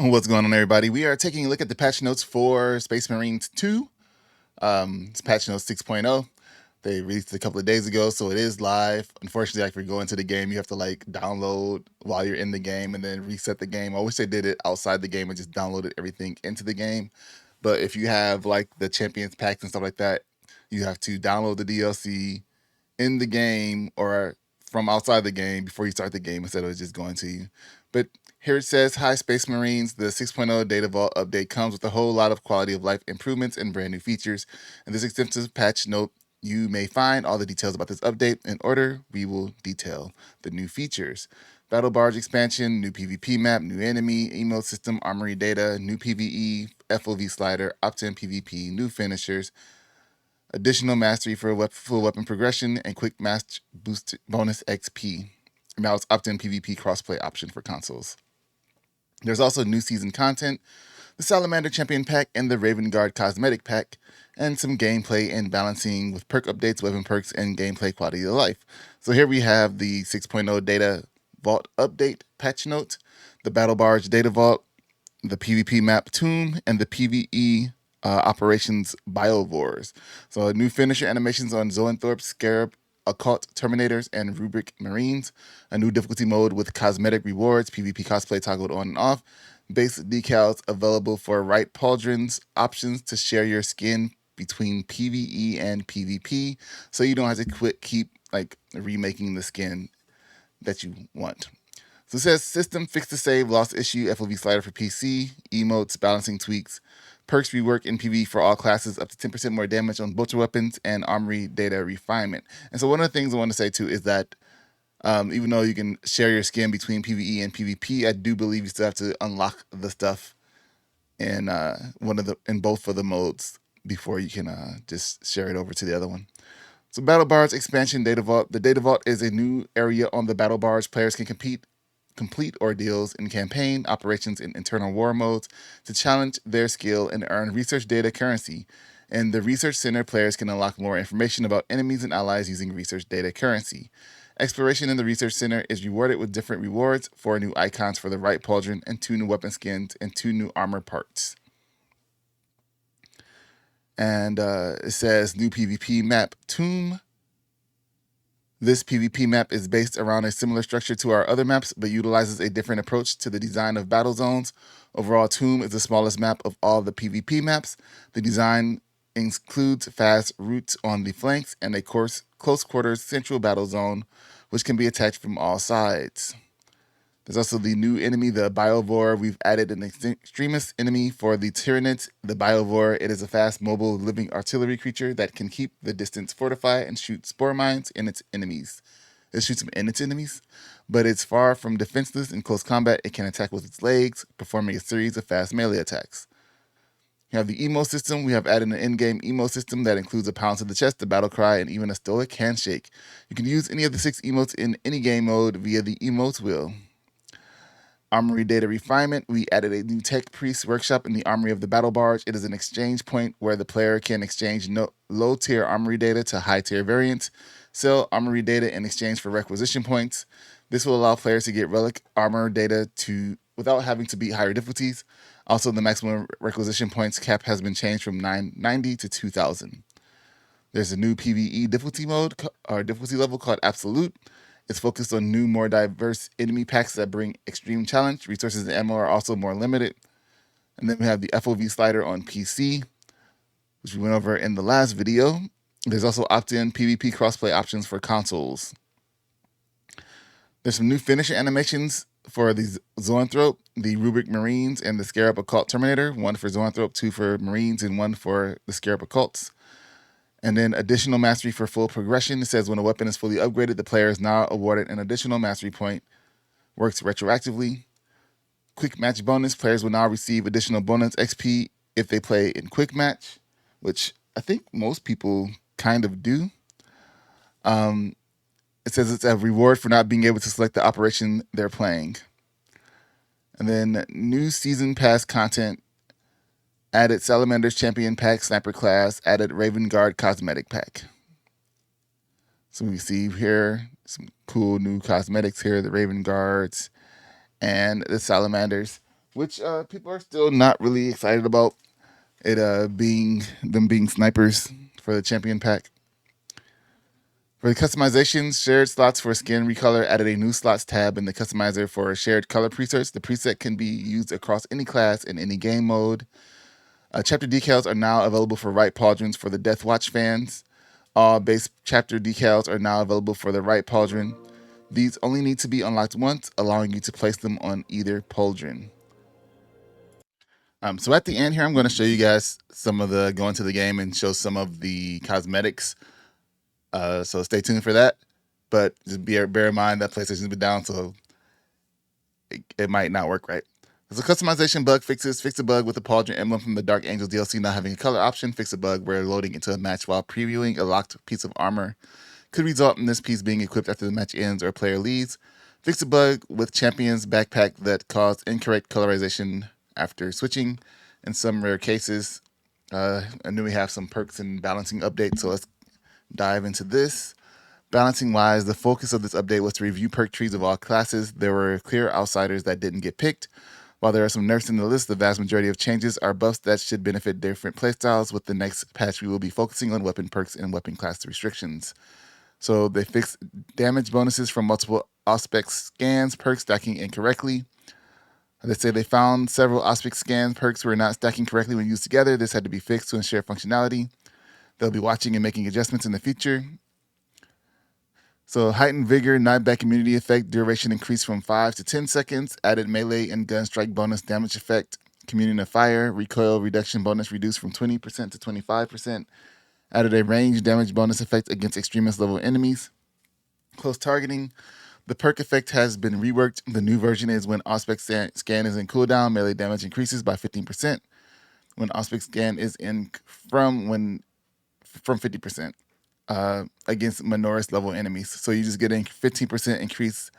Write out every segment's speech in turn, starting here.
What's going on, everybody? We are taking a look at the patch notes for Space Marines 2. It's patch notes 6.0. They released it a couple of days ago, so it is live. Unfortunately, if you go into the game, you have to download while you're in the game and then reset the game. I wish they did it outside the game and just downloaded everything into the game. But if you have like the Champions packs and stuff like that, you have to download the DLC in the game or from outside the game before you start the game instead of just going to you. But here it says, "Hi Space Marines, the 6.0 Data Vault update comes with a whole lot of quality of life improvements and brand new features. In this extensive patch note, you may find all the details about this update. In order, we will detail the new features. Battle Barge expansion, new PvP map, new enemy, emote system, armory data, new PvE, FOV slider, opt-in PvP, new finishers, additional mastery for full weapon progression, and quick match boost bonus XP. Now it's opt-in PvP crossplay option for consoles. There's also new season content, the Salamander Champion Pack and the Raven Guard Cosmetic Pack, and some gameplay and balancing with perk updates, weapon perks, and gameplay quality of life. So here we have the 6.0 Data Vault Update patch note, the Battle Barge Data Vault, the PvP map Tomb, and the PvE operations Biovores. So new finisher animations on Zoanthorpe, Scarab, Occult Terminators, and Rubric Marines. A new difficulty mode with cosmetic rewards, PvP cosplay toggled on and off. Base decals available for right pauldrons, options to share your skin between PvE and PvP, so you don't have to keep remaking the skin that you want. So it says system fix to save, lost issue, FOV slider for PC, emotes, balancing tweaks, perks rework in PvE for all classes, up to 10% more damage on bolter weapons, and armory data refinement. And so one of the things I want to say too is that even though you can share your skin between PvE and PvP, I do believe you still have to unlock the stuff in both of the modes before you can just share it over to the other one. So Battle Bards expansion Data Vault. The Data Vault is a new area on the Battle Bards. Players can complete ordeals in campaign, operations, and internal war modes to challenge their skill and earn research data currency. In the Research Center, players can unlock more information about enemies and allies using research data currency. Exploration in the Research Center is rewarded with different rewards, 4 new icons for the right pauldron, and 2 new weapon skins, and 2 new armor parts. And it says new PvP map Tomb. This PvP map is based around a similar structure to our other maps, but utilizes a different approach to the design of battle zones. Overall, Tomb is the smallest map of all the PvP maps. The design includes fast routes on the flanks and a close quarters central battle zone, which can be attacked from all sides. There's also the new enemy, the Biovore. We've added an extremist enemy for the Tyranids. The Biovore, it is a fast, mobile, living artillery creature that can keep the distance, fortify, and shoot spore mines in its enemies. It shoots them in its enemies, but it's far from defenseless in close combat. It can attack with its legs, performing a series of fast melee attacks. You have the emo system. We have added an in-game emo system that includes a pound to the chest, a battle cry, and even a stoic handshake. You can use any of the 6 emotes in any game mode via the emotes wheel. Armory data refinement. We added a new tech priest workshop in the armory of the battle barge. It is an exchange point where the player can exchange low tier armory data to high tier variants, sell armory data in exchange for requisition points. This will allow players to get relic armor data without having to beat higher difficulties. Also, the maximum requisition points cap has been changed from 990 to 2000. There's a new PvE difficulty level called Absolute. It's focused on new, more diverse enemy packs that bring extreme challenge. Resources and ammo are also more limited. And then we have the FOV slider on PC, which we went over in the last video. There's also opt-in PvP crossplay options for consoles. There's some new finisher animations for the Zoanthrope, the Rubric Marines, and the Scarab Occult Terminator. 1 for Zoanthrope, 2 for Marines, and 1 for the Scarab Occults. And then additional mastery for full progression. It says when a weapon is fully upgraded, the player is now awarded an additional mastery point. Works retroactively. Quick match bonus. Players will now receive additional bonus XP if they play in quick match, which I think most people kind of do. It says it's a reward for not being able to select the operation they're playing. And then new season pass content. Added Salamander's Champion Pack, Sniper Class, added Raven Guard Cosmetic Pack. So we see here some cool new cosmetics here, the Raven Guards and the Salamanders. which people are still not really excited about it being snipers for the champion pack. For the customizations, shared slots for skin recolor added a new slots tab in the customizer for shared color presets. The preset can be used across any class in any game mode. Chapter decals are now available for right pauldrons for the Death Watch fans. All base chapter decals are now available for the right pauldron. These only need to be unlocked once, allowing you to place them on either pauldron. So at the end here, I'm going to show you guys some of the go into the game and show some of the cosmetics. So stay tuned for that. But just bear in mind that PlayStation's been down, so it might not work right. So customization bug fixes. Fix a bug with the pauldron emblem from the Dark Angels DLC not having a color option. Fix a bug where loading into a match while previewing a locked piece of armor could result in this piece being equipped after the match ends or player leaves. Fix a bug with Champion's backpack that caused incorrect colorization after switching in some rare cases. And then we have some perks and balancing updates, so let's dive into this. Balancing wise, the focus of this update was to review perk trees of all classes. There were clear outsiders that didn't get picked. While there are some nerfs in the list, the vast majority of changes are buffs that should benefit different playstyles. With the next patch, we will be focusing on weapon perks and weapon class restrictions. So they fixed damage bonuses from multiple Auspex scans, perks stacking incorrectly. They say they found several Auspex scan perks were not stacking correctly when used together. This had to be fixed to ensure functionality. They'll be watching and making adjustments in the future. So heightened vigor, knockback immunity effect, duration increased from 5 to 10 seconds, added melee and gun strike bonus damage effect, communion of fire, recoil reduction bonus reduced from 20% to 25%, added a range damage bonus effect against extremist level enemies. Close targeting, the perk effect has been reworked. The new version is when Auspex scan is in cooldown, melee damage increases by 15%. When Auspex scan is in from 50%. Against Minoris level enemies. So you're just getting 15% increase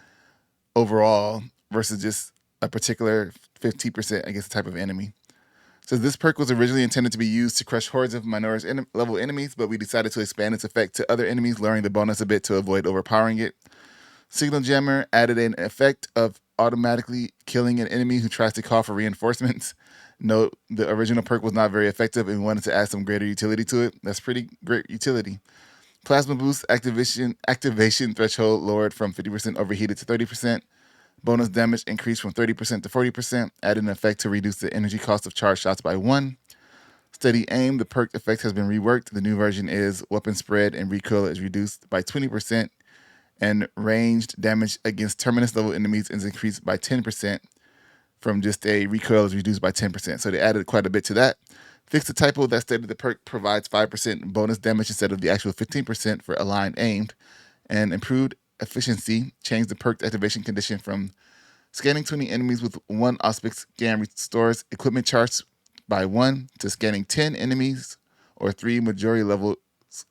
overall versus just a particular 15% against a type of enemy. So this perk was originally intended to be used to crush hordes of Minoris level enemies, but we decided to expand its effect to other enemies, lowering the bonus a bit to avoid overpowering it. Signal Jammer added an effect of automatically killing an enemy who tries to call for reinforcements. Note, the original perk was not very effective and we wanted to add some greater utility to it. That's pretty great utility. Plasma Boost activation threshold lowered from 50% overheated to 30%. Bonus damage increased from 30% to 40%. Added an effect to reduce the energy cost of charge shots by 1. Steady aim, the perk effect has been reworked. The new version is weapon spread and recoil is reduced by 20%. And ranged damage against terminus level enemies is increased by 10%. From just a recoil is reduced by 10%. So they added quite a bit to that. Fixed the typo that stated the perk provides 5% bonus damage instead of the actual 15% for aligned aimed, and improved efficiency. Changed the perk activation condition from scanning 20 enemies with 1 Auspex scan restores equipment charge by 1 to scanning 10 enemies or 3 majority level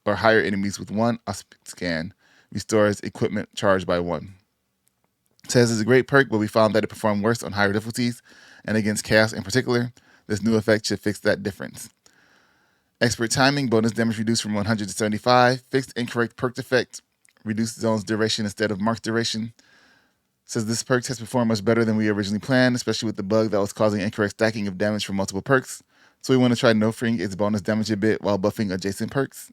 or higher enemies with 1 Auspex scan restores equipment charge by 1. Says it's a great perk, but we found that it performed worse on higher difficulties and against chaos in particular. This new effect should fix that difference. Expert timing, bonus damage reduced from 100 to 75. Fixed incorrect perk effect, reduced zone's duration instead of marked duration. Says this perk has performed much better than we originally planned, especially with the bug that was causing incorrect stacking of damage from multiple perks. So we want to try nerfing its bonus damage a bit while buffing adjacent perks.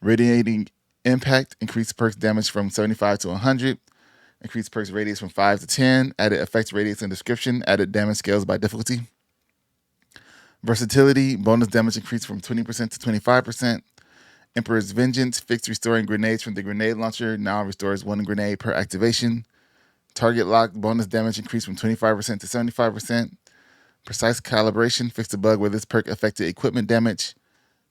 Radiating impact, increased perks damage from 75 to 100. Increased perks radius from 5 to 10. Added effects radius and description. Added damage scales by difficulty. Versatility, bonus damage increased from 20% to 25%. Emperor's Vengeance, fixed restoring grenades from the grenade launcher, now restores 1 grenade per activation. Target lock, bonus damage increased from 25% to 75%. Precise calibration, fixed a bug where this perk affected equipment damage.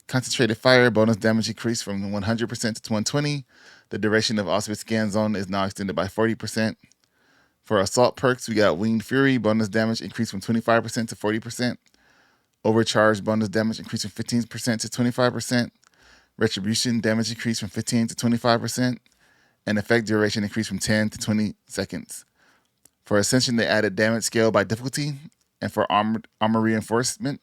Concentrated fire, bonus damage increased from 100% to 120. The duration of Auspicious scan zone is now extended by 40%. For assault perks, we got Winged Fury, bonus damage increased from 25% to 40%. Overcharge bonus damage increased from 15% to 25%. Retribution damage increased from 15 to 25%. And effect duration increased from 10 to 20 seconds. For Ascension, they added damage scale by difficulty. And for armor reinforcement,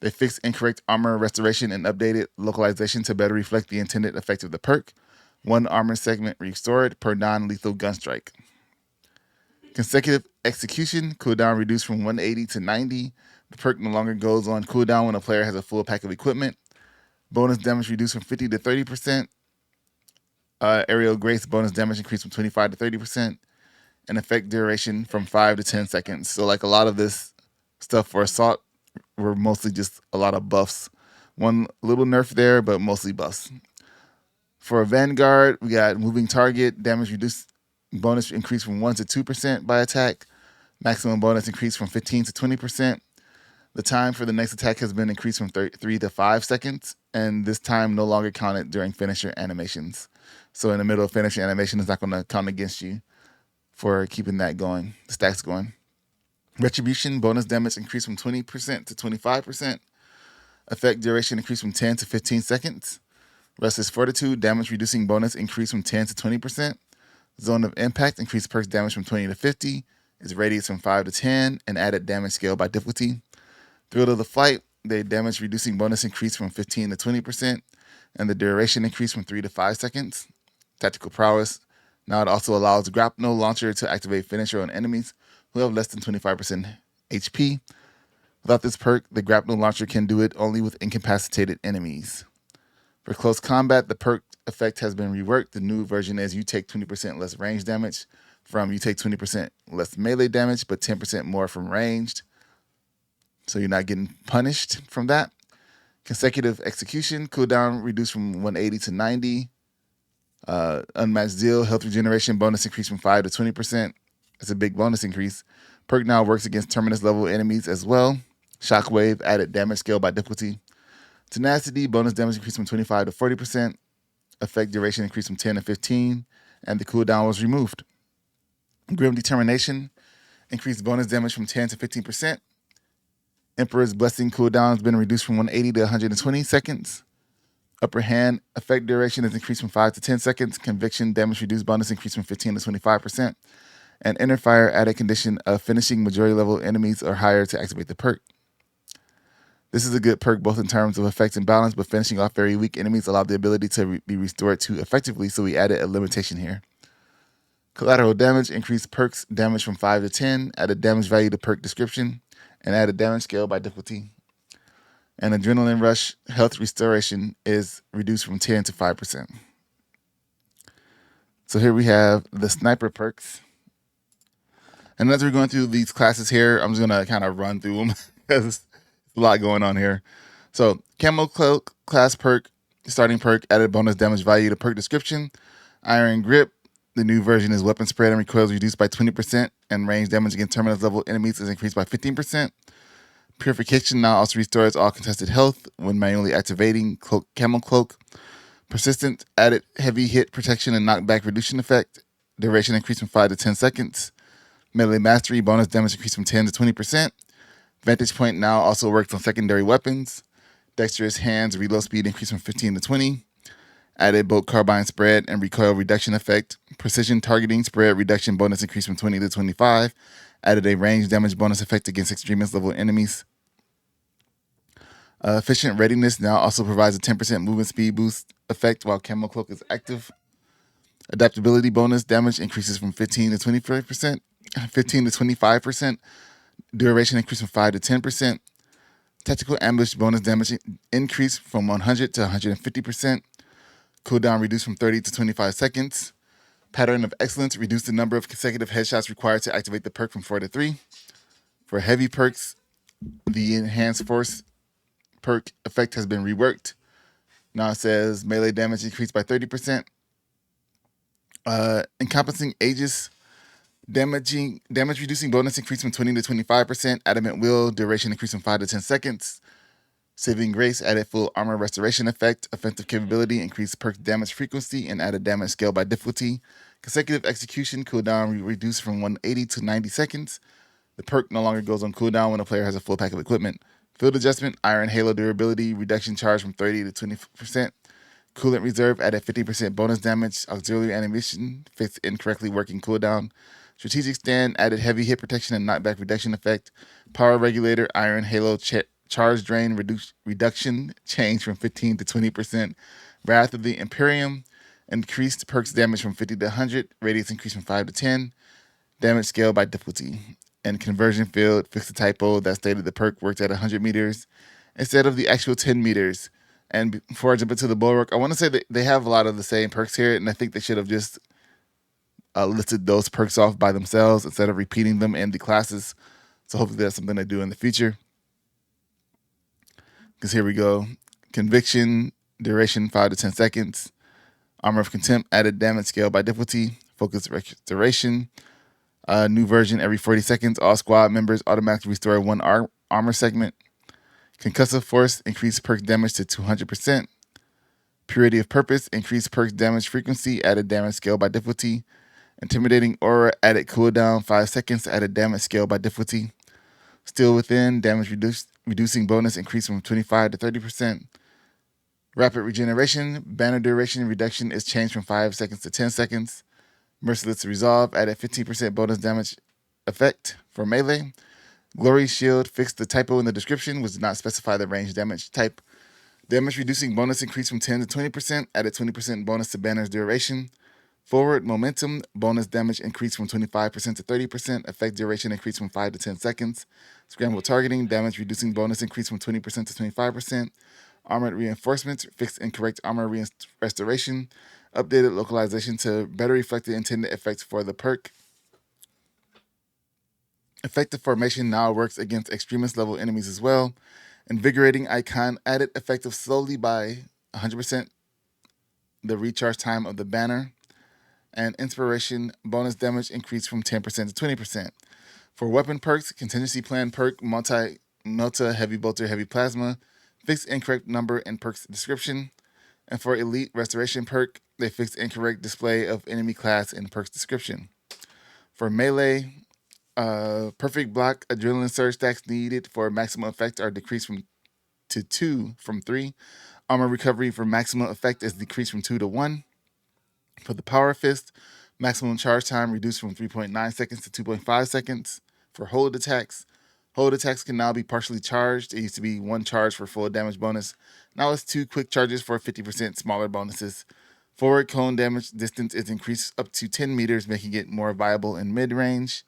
they fixed incorrect armor restoration and updated localization to better reflect the intended effect of the perk. 1 armor segment restored per non-lethal gun strike. Consecutive execution, cooldown reduced from 180 to 90. The perk no longer goes on cooldown when a player has a full pack of equipment. Bonus damage reduced from 50 to 30%. Aerial Grace bonus damage increased from 25 to 30%. And effect duration from 5 to 10 seconds. So like a lot of this stuff for Assault were mostly just a lot of buffs. One little nerf there, but mostly buffs. For Vanguard, we got moving target, damage reduced, bonus increased from 1 to 2% by attack. Maximum bonus increased from 15 to 20%. The time for the next attack has been increased from 3 to 5 seconds, and this time no longer counted during finisher animations. So in the middle of finisher animation, it's not going to count against you for keeping that going, the stacks going. Retribution, bonus damage increased from 20% to 25%. Effect duration increased from 10 to 15 seconds. Restless Fortitude, damage reducing bonus increased from 10 to 20%. Zone of Impact increased perks damage from 20 to 50. Its radius from 5 to 10 and added damage scale by difficulty. Thrill of the Flight, the damage reducing bonus increased from 15 to 20%, and the duration increased from 3 to 5 seconds. Tactical Prowess, now it also allows Grapnel Launcher to activate finisher on enemies who have less than 25% HP. Without this perk, the Grapnel Launcher can do it only with incapacitated enemies. For close combat, the perk effect has been reworked. The new version is you take 20% less range damage from you take 20% less melee damage, but 10% more from ranged. So you're not getting punished from that. Consecutive execution, cooldown reduced from 180 to 90. Unmatched Zeal, health regeneration bonus increased from 5 to 20%. It's a big bonus increase. Perk now works against Terminus level enemies as well. Shockwave added damage scale by difficulty. Tenacity, bonus damage increased from 25 to 40%. Effect duration increased from 10 to 15. And the cooldown was removed. Grim Determination, increased bonus damage from 10 to 15%. Emperor's Blessing cooldown has been reduced from 180 to 120 seconds. Upper Hand, effect duration is increased from 5 to 10 seconds. Conviction, damage reduced bonus increased from 15 to 25%. And Inner Fire added condition of finishing majority level enemies or higher to activate the perk. This is a good perk both in terms of effect and balance, but finishing off very weak enemies allowed the ability to be restored to effectively, so we added a limitation here. Collateral Damage increased perks damage from 5 to 10, added damage value to perk description, and added damage scale by difficulty. And Adrenaline Rush health restoration is reduced from 10 to 5%. So here we have the sniper perks. And as we're going through these classes here, I'm just going to kind of run through them because there's a lot going on here. So Camo Cloak class perk, starting perk, added bonus damage value to perk description. Iron Grip, the new version is weapon spread and recoils reduced by 20%, and range damage against terminus level enemies is increased by 15%. Purification now also restores all contested health when manually activating Camo Cloak. Persistent added heavy hit protection and knockback reduction effect. Duration increased from 5 to 10 seconds. Melee Mastery bonus damage increased from 10 to 20%. Vantage Point now also works on secondary weapons. Dexterous Hands reload speed increased from 15 to 20. Added bolt carbine spread and recoil reduction effect. Precision targeting spread reduction bonus increased from 20 to 25. Added a range damage bonus effect against extremist level enemies. Efficient Readiness now also provides a 10% movement speed boost effect while Camo Cloak is active. Adaptability bonus damage increases from 15 to 25%. 15 to 25%. Duration increase from 5 to 10%. Tactical Ambush bonus damage increase from 100 to 150%. Cooldown reduced from 30 to 25 seconds. Pattern of Excellence reduced the number of consecutive headshots required to activate the perk from 4 to 3. For heavy perks, the Enhanced Force perk effect has been reworked. Now it says melee damage increased by 30%. Encompassing Aegis, damage reducing bonus increased from 20 to 25%. Adamant Will, duration increased from 5 to 10 seconds. Saving Grace added full armor restoration effect. Offensive capability increased perk damage frequency and added damage scale by difficulty. Consecutive execution cooldown reduced from 180 to 90 seconds. The perk no longer goes on cooldown when a player has a full pack of equipment. Field Adjustment, Iron Halo durability reduction charge from 30 to 20%. Coolant Reserve added 50% bonus damage. Auxiliary animation fixed incorrectly working cooldown. Strategic Stand added heavy hit protection and knockback reduction effect. Power Regulator, Iron Halo charge drain reduction change from 15 to 20%. Wrath of the Imperium increased perks damage from 50 to 100. Radius increased from 5 to 10. damage scale by difficulty. And conversion field, fixed the typo that stated the perk worked at 100 meters instead of the actual 10 meters. And before I jump into the bulwark, I want to say that they have a lot of the same perks here, and I think they should have just listed those perks off by themselves instead of repeating them in the classes. So hopefully that's something they do in the future. Because here we go. Conviction, duration 5 to 10 seconds. Armor of Contempt, added damage scale by difficulty. Focus restoration. New version every 40 seconds. All squad members automatically restore one armor segment. Concussive Force, increased perk damage to 200%. Purity of Purpose, increased perk damage frequency, added damage scale by difficulty. Intimidating Aura, added cooldown 5 seconds, added damage scale by difficulty. Still Within, damage reducing bonus increased from 25 to 30%. Rapid Regeneration, banner duration reduction is changed from 5 seconds to 10 seconds. Merciless Resolve, added 15% bonus damage effect for melee. Glory Shield, fixed the typo in the description, which did not specify the range damage type. Damage reducing bonus increased from 10 to 20%, added 20% bonus to banner's duration. Forward Momentum, bonus damage increased from 25% to 30%, effect duration increased from 5 to 10 seconds. Scramble Targeting, damage reducing bonus increased from 20% to 25%. Armored Reinforcements, fixed incorrect armor restoration, updated localization to better reflect the intended effects for the perk. Effective Formation now works against extremist level enemies as well. Invigorating Icon, added effective slowly by 100% the recharge time of the banner. And Inspiration, bonus damage increased from 10% to 20%. For weapon perks, Contingency Plan perk, Melta, Heavy Bolter, Heavy Plasma, fixed incorrect number in perk's description. And for Elite Restoration perk, they fixed incorrect display of enemy class in perk's description. For melee, Perfect Block Adrenaline Surge stacks needed for maximum effect are decreased to 2 from 3. Armor Recovery for maximum effect is decreased from 2 to 1. For the Power Fist, maximum charge time reduced from 3.9 seconds to 2.5 seconds. For hold attacks can now be partially charged. It used to be 1 charge for full damage bonus. Now it's 2 quick charges for 50% smaller bonuses. Forward cone damage distance is increased up to 10 meters, making it more viable in mid-range.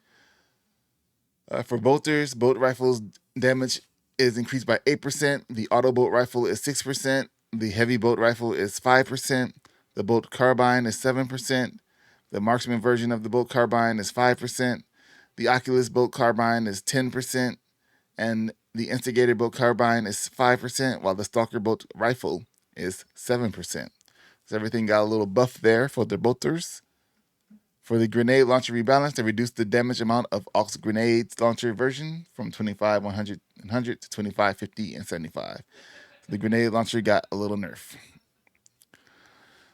For bolters, bolt rifles damage is increased by 8%. The auto bolt rifle is 6%. The heavy bolt rifle is 5%. The bolt carbine is 7%. The marksman version of the bolt carbine is 5%. The Oculus bolt carbine is 10%. And the Instigator bolt carbine is 5%, while the Stalker bolt rifle is 7%. So everything got a little buff there for the bolters. For the grenade launcher rebalance, they reduced the damage amount of Aux grenades launcher version from 25, 100, and 100 to 25, 50, and 75. The grenade launcher got a little nerf.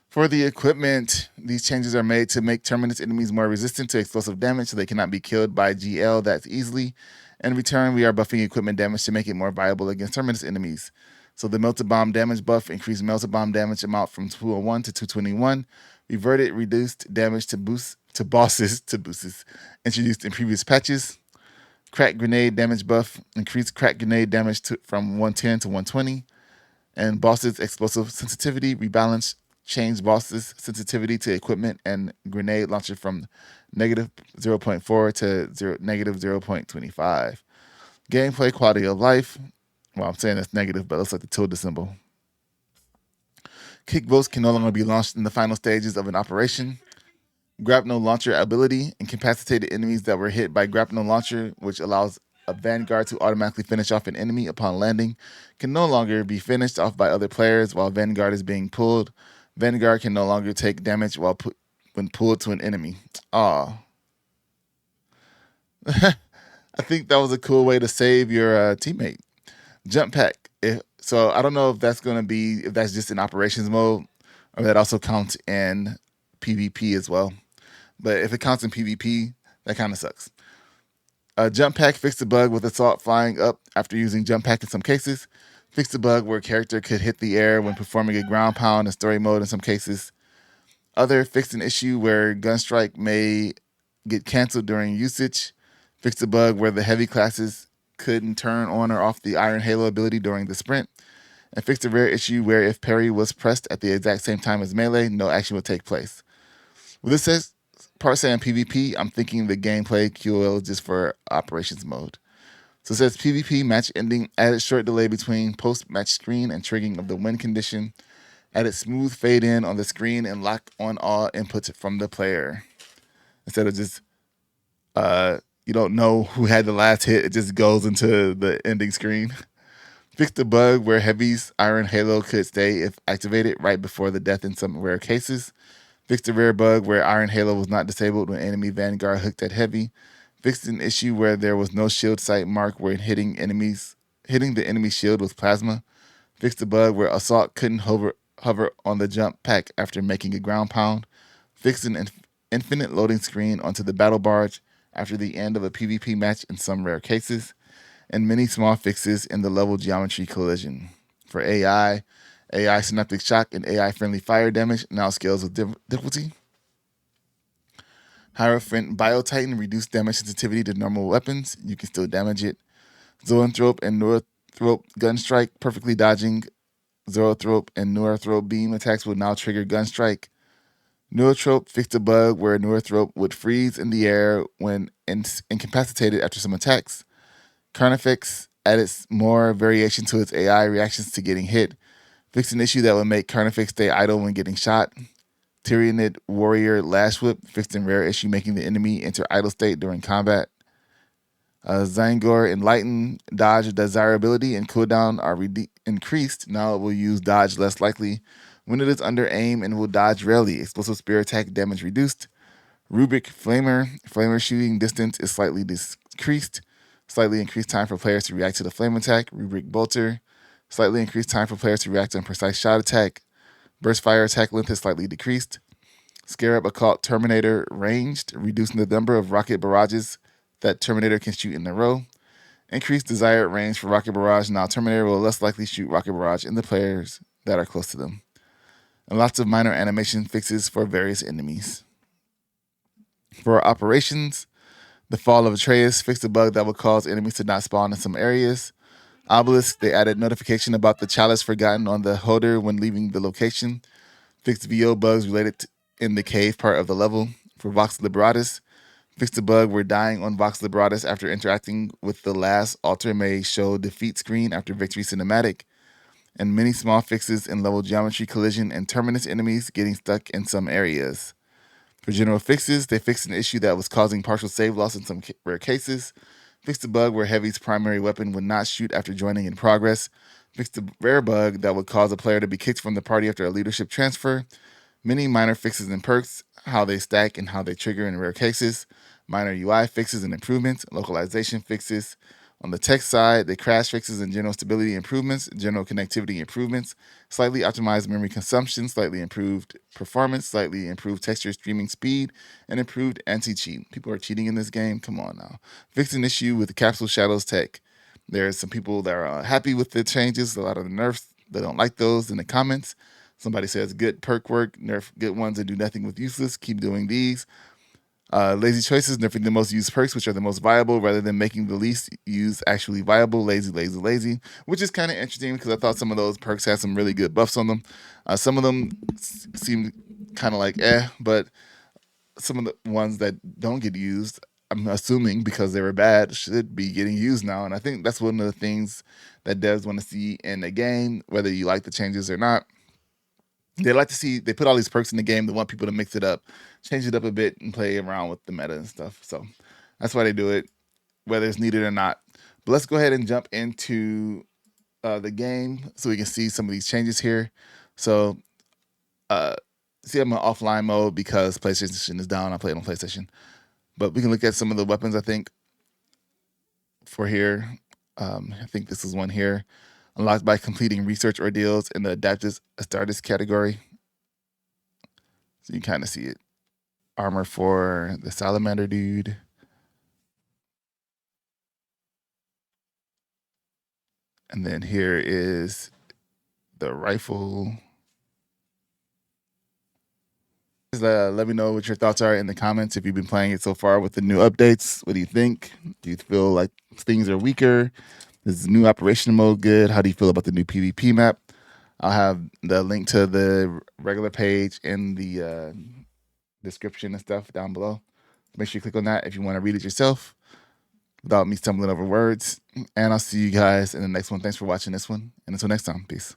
For the equipment, these changes are made to make Terminus enemies more resistant to explosive damage so they cannot be killed by GL that easily. In return, we are buffing equipment damage to make it more viable against Terminus enemies. So the Melted Bomb damage buff increased Melted Bomb damage amount from 201 to 221. Reverted reduced damage to bosses. Introduced in previous patches. Crack Grenade damage buff increased crack grenade damage from 110 to 120. And bosses explosive sensitivity rebalance changed bosses sensitivity to equipment and grenade launcher from negative 0.4 to negative 0.25. Gameplay quality of life. Well, I'm saying that's negative, but it looks like the tilde symbol. Kick bolts can no longer be launched in the final stages of an operation. Grapnel launcher ability. Incapacitated enemies that were hit by grapnel launcher, which allows a Vanguard to automatically finish off an enemy upon landing, can no longer be finished off by other players while Vanguard is being pulled. Vanguard can no longer take damage when pulled to an enemy. Aw. I think that was a cool way to save your teammate. Jump pack. So I don't know if that's just in operations mode or that also counts in PvP as well. But if it counts in PvP, that kind of sucks. Jump pack fixed the bug with assault flying up after using jump pack in some cases. Fixed the bug where a character could hit the air when performing a ground pound in story mode in some cases. Other fixed an issue where gunstrike may get canceled during usage. Fixed the bug where the heavy classes couldn't turn on or off the Iron Halo ability during the sprint. And fixed a rare issue where if parry was pressed at the exact same time as melee, no action would take place. With this part saying PvP, I'm thinking the gameplay QoL just for operations mode. So it says PvP match ending, added short delay between post-match screen and triggering of the win condition, added smooth fade in on the screen and lock on all inputs from the player. Instead of just you don't know who had the last hit, it just goes into the ending screen. Fixed the bug where Heavy's Iron Halo could stay if activated right before the death in some rare cases. Fixed a rare bug where Iron Halo was not disabled when enemy Vanguard hooked at Heavy. Fixed an issue where there was no shield sight mark when hitting the enemy shield with plasma. Fixed a bug where Assault couldn't hover on the jump pack after making a ground pound. Fixed an infinite loading screen onto the battle barge after the end of a PvP match in some rare cases, and many small fixes in the level geometry collision. For AI synaptic shock and AI friendly fire damage now scales with difficulty. Hierophant Biotitan reduced damage sensitivity to normal weapons. You can still damage it. Zoanthrope and Neurothrope Gunstrike perfectly dodging Zoanthrope and Neurothrope beam attacks will now trigger Gunstrike. Neurothrope fixed a bug where Neurothrope would freeze in the air when incapacitated after some attacks. Carnifex added more variation to its AI reactions to getting hit. Fixed an issue that would make Carnifex stay idle when getting shot. Tyrionid Warrior Lash Whip fixed a rare issue making the enemy enter idle state during combat. Zangor Enlighten dodge desirability and cooldown are increased. Now it will use dodge less likely when it is under aim and will dodge rarely. Explosive spear attack damage reduced. Rubric Flamer shooting distance is slightly decreased. Slightly increased time for players to react to the flame attack. Rubric Bolter, slightly increased time for players to react on precise shot attack. Burst fire attack length is slightly decreased. Scarab Occult Terminator ranged, reducing the number of rocket barrages that Terminator can shoot in a row. Increased desired range for rocket barrage. Now Terminator will less likely shoot rocket barrage in the players that are close to them. And lots of minor animation fixes for various enemies. For operations, the fall of Atreus fixed a bug that would cause enemies to not spawn in some areas. Obelisk, they added notification about the chalice forgotten on the holder when leaving the location. Fixed VO bugs related in the cave part of the level. For Vox Liberatus, fixed a bug where dying on Vox Liberatus after interacting with the last altar may show defeat screen after victory cinematic. And many small fixes in level geometry collision and terminus enemies getting stuck in some areas. For general fixes, they fixed an issue that was causing partial save loss in some rare cases. Fixed a bug where Heavy's primary weapon would not shoot after joining in progress. Fixed a rare bug that would cause a player to be kicked from the party after a leadership transfer. Many minor fixes and perks, how they stack and how they trigger in rare cases. Minor UI fixes and improvements, localization fixes. On the text side, they crash fixes and general stability improvements, general connectivity improvements, slightly optimized memory consumption, slightly improved performance, slightly improved texture streaming speed, and improved anti-cheat. People are cheating in this game? Come on now. Fixed an issue with the Capsule Shadows tech. There's some people that are happy with the changes, a lot of the nerfs. They don't like those in the comments. Somebody says, good perk work, nerf good ones and do nothing with useless. Keep doing these. Lazy choices, nerfing the most used perks, which are the most viable, rather than making the least used actually viable. Lazy, which is kind of interesting because I thought some of those perks had some really good buffs on them. Some of them seem kind of like but some of the ones that don't get used, I'm assuming because they were bad, should be getting used now. And I think that's one of the things that devs want to see in the game, whether you like the changes or not. They like to see, they put all these perks in the game. They want people to mix it up, change it up a bit, and play around with the meta and stuff. So that's why they do it, whether it's needed or not. But let's go ahead and jump into the game so we can see some of these changes here. So see, I'm in offline mode because PlayStation is down. I play it on PlayStation. But we can look at some of the weapons, I think, for here. I think this is one here. Unlocked by completing research ordeals in the Adaptive Astartes category. So you kind of see it. Armor for the Salamander dude. And then here is the rifle. Let me know what your thoughts are in the comments if you've been playing it so far with the new updates. What do you think? Do you feel like things are weaker? Is new operation mode good? How do you feel about the new PvP map? I'll have the link to the regular page in the description and stuff down below. Make sure you click on that if you want to read it yourself without me stumbling over words. And I'll see you guys in the next one. Thanks for watching this one. And until next time, peace.